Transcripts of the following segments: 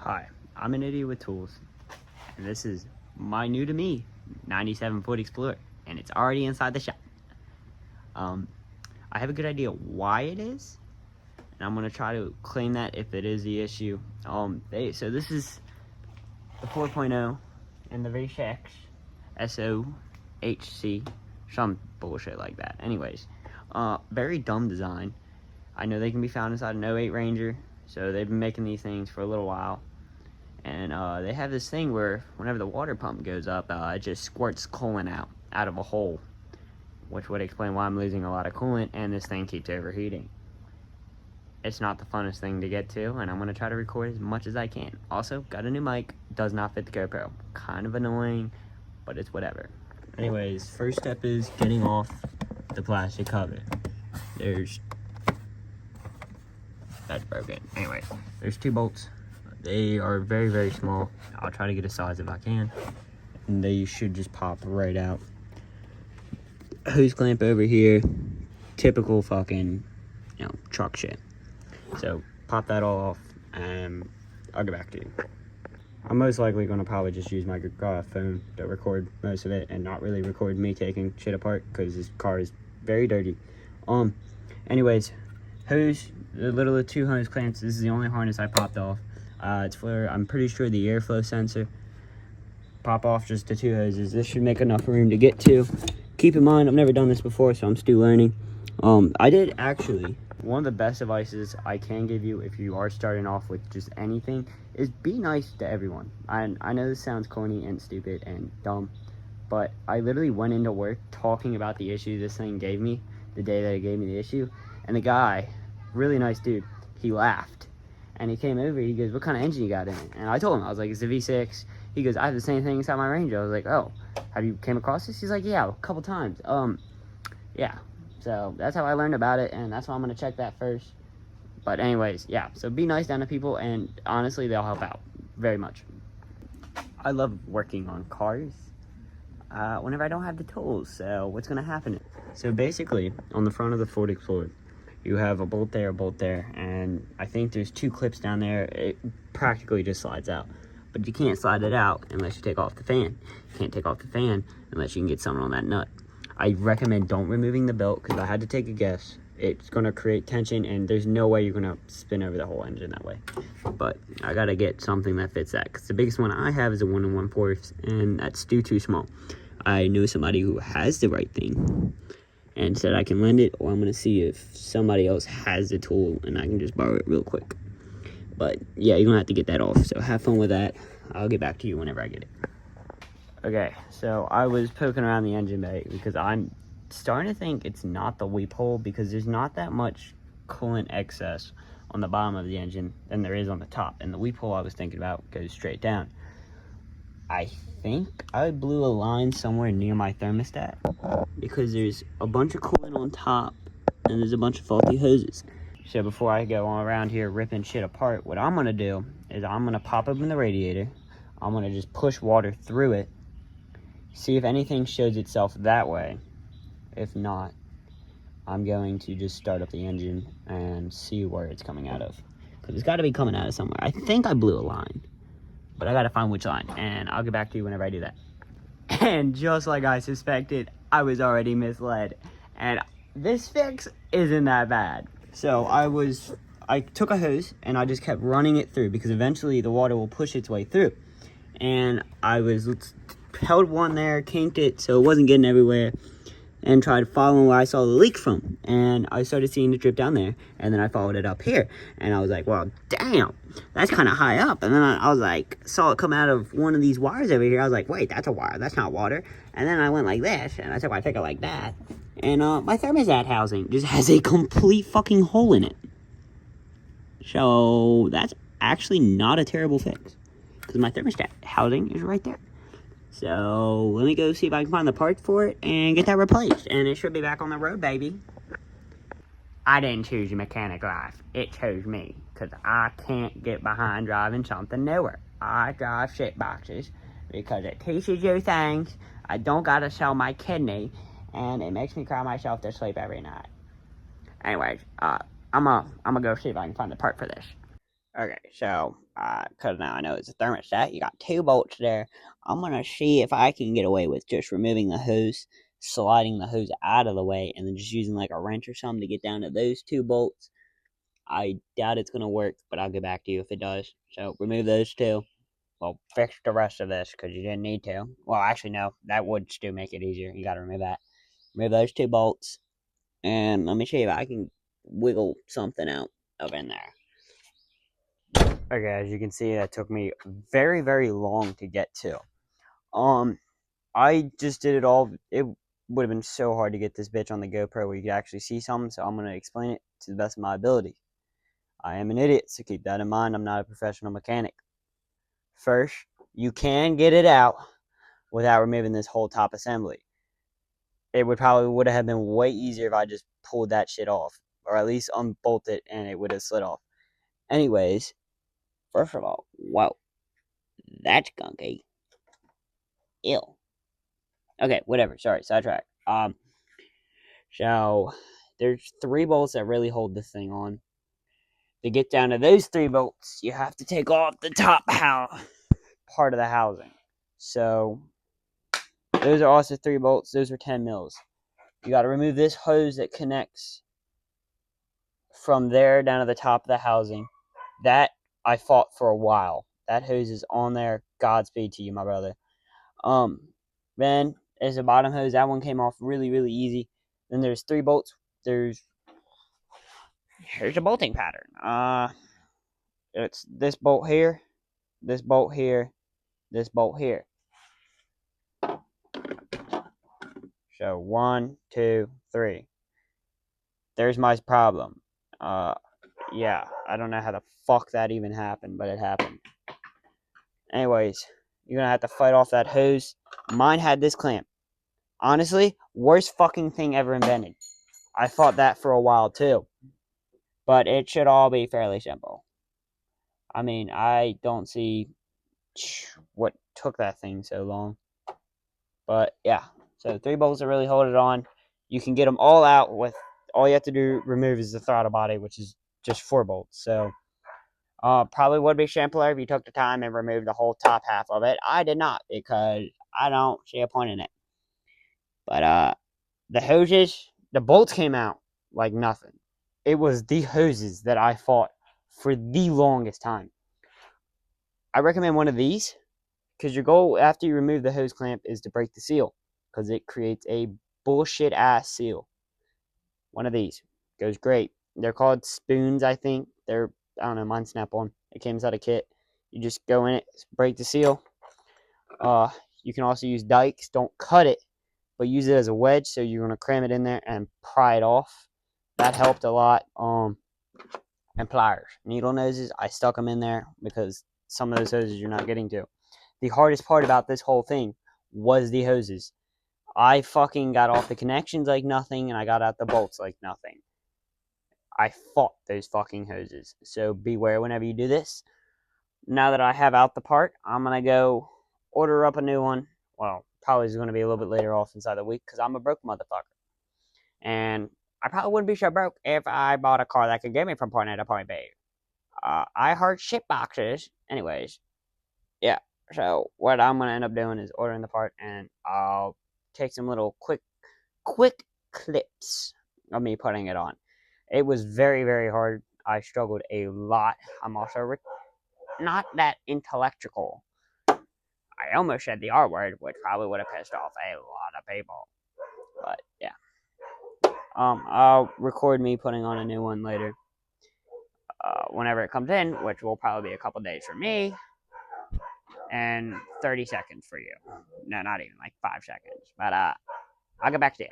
Hi, I'm an idiot with tools, and this is my new to me 97 Ford Explorer, and it's already inside the shop. I have a good idea why it is, and I'm gonna try to claim that if it is the issue. So this is the 4.0 and the V6 SOHC, some bullshit like that. Anyways, very dumb design. I know they can be found inside an '08 Ranger, so they've been making these things for a little while. And they have this thing where whenever the water pump goes up, it just squirts coolant out of a hole, which would explain why I'm losing a lot of coolant, and this thing keeps overheating. It's not the funnest thing to get to, and I'm going to try to record as much as I can. Also, got a new mic, does not fit the GoPro. Kind of annoying, but it's whatever. Anyways, first step is getting off the plastic cover. That's broken. Anyway, there's 2 bolts. They are very, very small. I'll try to get a size if I can. And they should just pop right out. Hose clamp over here. Typical fucking, truck shit. So, pop that all off, and I'll get back to you. I'm most likely going to probably just use my phone to record most of it and not really record me taking shit apart because this car is very dirty. Anyways, hose, the 2 hose clamps. This is the only harness I popped off. It's for, I'm pretty sure, the airflow sensor. Pop off just the 2 hoses. This should make enough room to get to. Keep in mind, I've never done this before, so I'm still learning. I did actually, one of the best advices I can give you if you are starting off with just anything is be nice to everyone. I know this sounds corny and stupid and dumb, but I literally went into work talking about the issue this thing gave me the day that it gave me the issue, and the guy, really nice dude, he laughed. And he came over, he goes, "What kind of engine you got in it?" And I told him, I was like, "It's a V6. He goes, "I have the same thing inside my Ranger." I was like, "Oh, have you came across this?" He's like, "Yeah, a couple times." Yeah. So that's how I learned about it, and that's why I'm going to check that first. But anyways, yeah. So be nice down to people, and honestly, they'll help out very much. I love working on cars whenever I don't have the tools. So what's going to happen? So basically, on the front of the Ford Explorer, you have a bolt there, and I think there's 2 clips down there. It practically just slides out. But you can't slide it out unless you take off the fan. You can't take off the fan unless you can get something on that nut. I recommend don't removing the belt, because I had to take a guess. It's going to create tension, and there's no way you're going to spin over the whole engine that way. But I got to get something that fits that, because the biggest one I have is a 1 1/4, and that's too small. I knew somebody who has the right thing and said I can lend it, or I'm going to see if somebody else has the tool and I can just borrow it real quick. But yeah, you're going to have to get that off, so have fun with that. I'll get back to you whenever I get it. Okay, so I was poking around the engine bay because I'm starting to think it's not the weep hole, because there's not that much coolant excess on the bottom of the engine than there is on the top. And the weep hole I was thinking about goes straight down. I think I blew a line somewhere near my thermostat, because there's a bunch of coolant on top and there's a bunch of faulty hoses. So before I go on around here ripping shit apart, what I'm gonna do is I'm gonna pop open the radiator. I'm gonna just push water through it, see if anything shows itself that way. If not, I'm going to just start up the engine and see where it's coming out of, because it's got to be coming out of somewhere. I think I blew a line, but I gotta find which line, and I'll get back to you whenever I do that. And just like I suspected, I was already misled, and this fix isn't that bad. So I took a hose and I just kept running it through, because eventually the water will push its way through. And I held one there, kinked it so it wasn't getting everywhere, and tried following where I saw the leak from. And I started seeing it drip down there, and then I followed it up here, and I was like, well, damn, that's kind of high up. And then I was like, saw it come out of one of these wires over here. I was like, wait, that's a wire, that's not water. And then I went like this, and I said, well, I take it like that. And my thermostat housing just has a complete fucking hole in it. So that's actually not a terrible fix, because my thermostat housing is right there. So let me go see if I can find the parts for it and get that replaced, and it should be back on the road, baby. I didn't choose mechanic life. It chose me, because I can't get behind driving something newer. I drive shit boxes because it teaches you things. I don't gotta sell my kidney, and it makes me cry myself to sleep every night. Anyways, I'm gonna go see if I can find the part for this. Okay, so Because now I know it's a thermostat. You got 2 bolts there. I'm going to see if I can get away with just removing the hose, sliding the hose out of the way, and then just using like a wrench or something to get down to those 2 bolts. I doubt it's going to work, but I'll get back to you if it does. So remove those 2. Well, fix the rest of this because you didn't need to. Well, actually, no. That would still make it easier. You got to remove that. Remove those 2 bolts. And let me show you if I can wiggle something out of in there. Okay, as you can see, that took me very, very long to get to. I just did it all. It would have been so hard to get this bitch on the GoPro where you could actually see something, so I'm going to explain it to the best of my ability. I am an idiot, so keep that in mind. I'm not a professional mechanic. First, you can get it out without removing this whole top assembly. It would have been way easier if I just pulled that shit off, or at least unbolt it and it would have slid off. Anyways, first of all, whoa, that's gunky. Ew. Okay, whatever. Sorry, sidetrack. So there's 3 bolts that really hold this thing on. To get down to those 3 bolts, you have to take off the top part of the housing. So those are also 3 bolts. Those are 10 mils. You got to remove this hose that connects from there down to the top of the housing. That I fought for a while. That hose is on there. Godspeed to you, my brother. Then there's a bottom hose. That one came off really, really easy. Then there's 3 bolts. Here's a bolting pattern. It's this bolt here, this bolt here, this bolt here. So 1, 2, 3. There's my problem. Yeah, I don't know how the fuck that even happened, but it happened. Anyways, you're gonna have to fight off that hose. Mine had this clamp. Honestly, worst fucking thing ever invented. I fought that for a while too. But it should all be fairly simple. I mean, I don't see what took that thing so long. But yeah, so 3 bolts that really hold it on. You can get them all out with, all you have to remove is the throttle body, which is just 4 bolts. So probably would be simpler if you took the time and removed the whole top half of it. I did not because I don't see a point in it. But the hoses, the bolts came out like nothing. It was the hoses that I fought for the longest time. I recommend one of these because your goal after you remove the hose clamp is to break the seal because it creates a bullshit ass seal. One of these goes great. They're called spoons, I think. I don't know, mine Snap-on. It came out of kit. You just go in it, break the seal. You can also use dikes. Don't cut it, but use it as a wedge. So you're gonna cram it in there and pry it off. That helped a lot. And pliers, needle noses. I stuck them in there because some of those hoses you're not getting to. The hardest part about this whole thing was the hoses. I fucking got off the connections like nothing, and I got out the bolts like nothing. I fought those fucking hoses. So beware whenever you do this. Now that I have out the part, I'm going to go order up a new one. Well, probably is going to be a little bit later off inside the week because I'm a broke motherfucker. And I probably wouldn't be so broke if I bought a car that could get me from point A to point B. I heart shit boxes. Anyways, yeah. So what I'm going to end up doing is ordering the part, and I'll take some little quick clips of me putting it on. It was very, very hard. I struggled a lot. I'm also not that intellectual. I almost said the R word, which probably would have pissed off a lot of people. But yeah. I'll record me putting on a new one later. Whenever it comes in, which will probably be a couple days for me. And 30 seconds for you. No, not even, like 5 seconds. But I'll get back to you.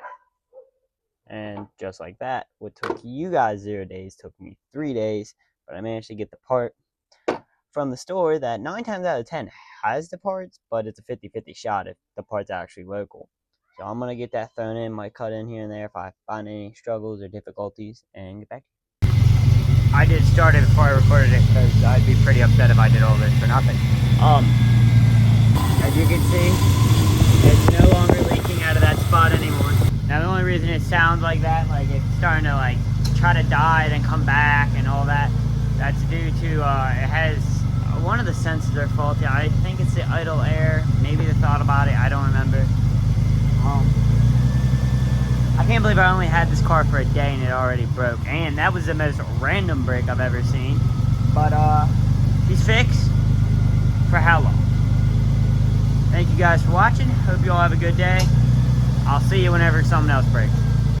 And just like that, what took you guys 0 days took me 3 days. But I managed to get the part from the store that 9 times out of 10 has the parts, but it's a 50-50 shot if the part's actually local. So I'm going to get that thrown in, might cut in here and there if I find any struggles or difficulties, and get back. I did start it before I recorded it because I'd be pretty upset if I did all this for nothing. As you can see, it's no longer leaking out of that spot anymore. Now the only reason it sounds like that, like it's starting to like try to die then come back and all that, that's due to it has one of the sensors are faulty. I think it's the idle air. Maybe the thought about it. I don't remember. I can't believe I only had this car for a day and it already broke. And that was the most random break I've ever seen. But he's fixed. For how long? Thank you guys for watching. Hope you all have a good day. I'll see you whenever something else breaks.